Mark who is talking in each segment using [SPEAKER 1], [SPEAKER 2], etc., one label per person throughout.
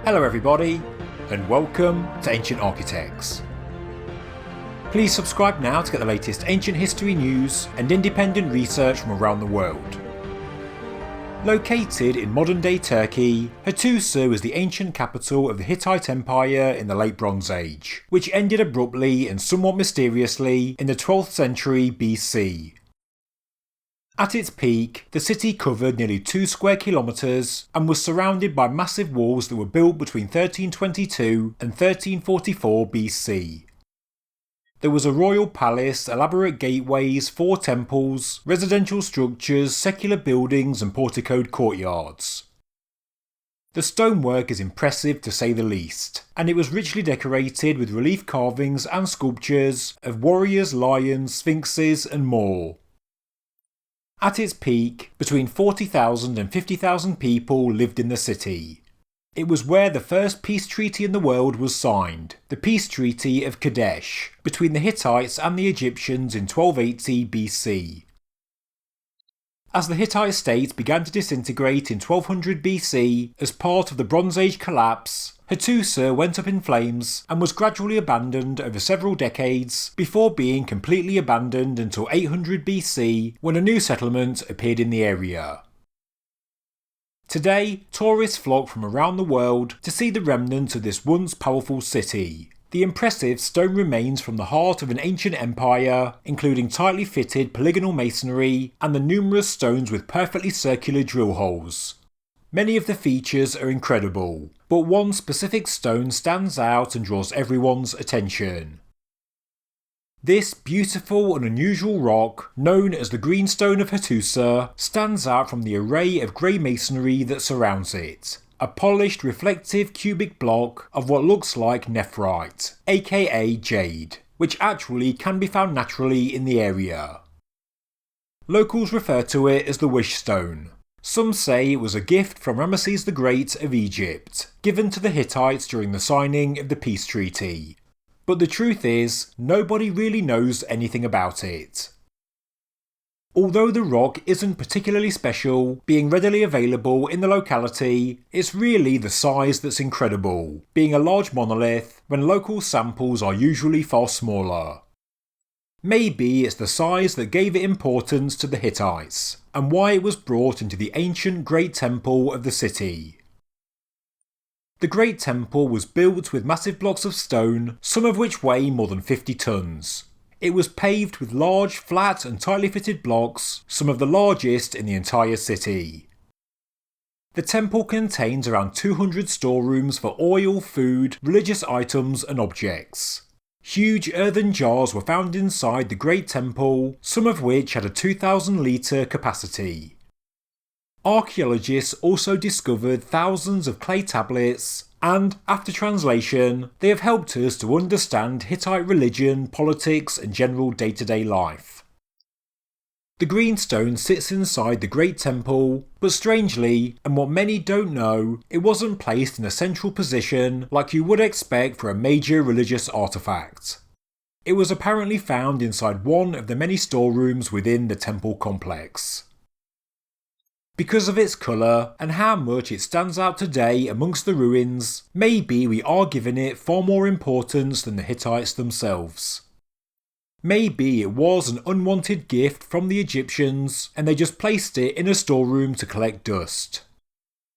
[SPEAKER 1] Hello everybody, and welcome to Ancient Architects. Please subscribe now to get the latest ancient history news and independent research from around the world. Located in modern-day Turkey, Hattusa was the ancient capital of the Hittite Empire in the Late Bronze Age, which ended abruptly and somewhat mysteriously in the 12th century BC. At its peak, the city covered nearly 2 square kilometres and was surrounded by massive walls that were built between 1322 and 1344 BC. There was a royal palace, elaborate gateways, 4 temples, residential structures, secular buildings and porticoed courtyards. The stonework is impressive to say the least, and it was richly decorated with relief carvings and sculptures of warriors, lions, sphinxes and more. At its peak, between 40,000 and 50,000 people lived in the city. It was where the first peace treaty in the world was signed, the Peace Treaty of Kadesh, between the Hittites and the Egyptians in 1280 BC. As the Hittite state began to disintegrate in 1200 BC as part of the Bronze Age collapse, Hattusa went up in flames and was gradually abandoned over several decades before being completely abandoned until 800 BC when a new settlement appeared in the area. Today, tourists flock from around the world to see the remnants of this once powerful city. The impressive stone remains from the heart of an ancient empire, including tightly fitted polygonal masonry and the numerous stones with perfectly circular drill holes. Many of the features are incredible, but one specific stone stands out and draws everyone's attention. This beautiful and unusual rock, known as the Greenstone of Hattusa, stands out from the array of grey masonry that surrounds it. A polished reflective cubic block of what looks like nephrite, aka jade, which actually can be found naturally in the area. Locals refer to it as the wish stone. Some say it was a gift from Ramesses the Great of Egypt, given to the Hittites during the signing of the peace treaty. But the truth is, nobody really knows anything about it. Although the rock isn't particularly special, being readily available in the locality, it's really the size that's incredible, being a large monolith when local samples are usually far smaller. Maybe it's the size that gave it importance to the Hittites, and why it was brought into the ancient Great Temple of the city. The Great Temple was built with massive blocks of stone, some of which weigh more than 50 tons. It was paved with large, flat and tightly fitted blocks, some of the largest in the entire city. The temple contains around 200 storerooms for oil, food, religious items and objects. Huge earthen jars were found inside the Great Temple, some of which had a 2,000 litre capacity. Archaeologists also discovered thousands of clay tablets, and, after translation, they have helped us to understand Hittite religion, politics and general day-to-day life. The Greenstone sits inside the Great Temple, but strangely, and what many don't know, it wasn't placed in a central position like you would expect for a major religious artefact. It was apparently found inside one of the many storerooms within the temple complex. Because of its colour and how much it stands out today amongst the ruins, maybe we are giving it far more importance than the Hittites themselves. Maybe it was an unwanted gift from the Egyptians and they just placed it in a storeroom to collect dust.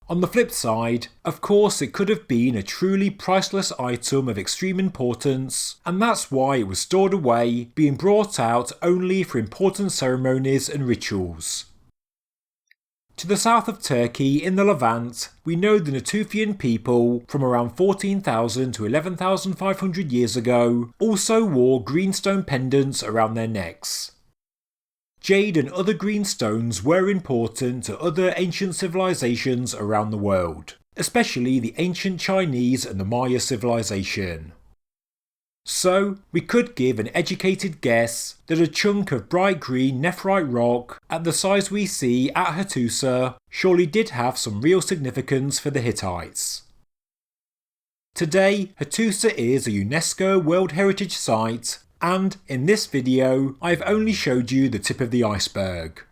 [SPEAKER 1] On the flip side, of course it could have been a truly priceless item of extreme importance, and that's why it was stored away, being brought out only for important ceremonies and rituals. To the south of Turkey, in the Levant, we know the Natufian people, from around 14,000 to 11,500 years ago, also wore greenstone pendants around their necks. Jade and other green stones were important to other ancient civilizations around the world, especially the ancient Chinese and the Maya civilization. So, we could give an educated guess that a chunk of bright green nephrite rock at the size we see at Hattusa surely did have some real significance for the Hittites. Today, Hattusa is a UNESCO World Heritage Site, and in this video I've only showed you the tip of the iceberg.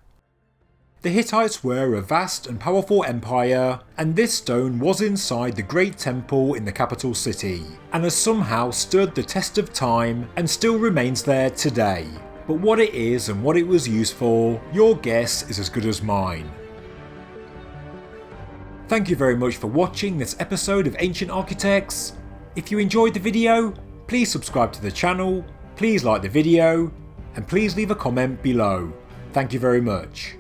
[SPEAKER 1] The Hittites were a vast and powerful empire, and this stone was inside the great temple in the capital city, and has somehow stood the test of time and still remains there today. But what it is and what it was used for, your guess is as good as mine. Thank you very much for watching this episode of Ancient Architects. If you enjoyed the video, please subscribe to the channel, please like the video, and please leave a comment below. Thank you very much.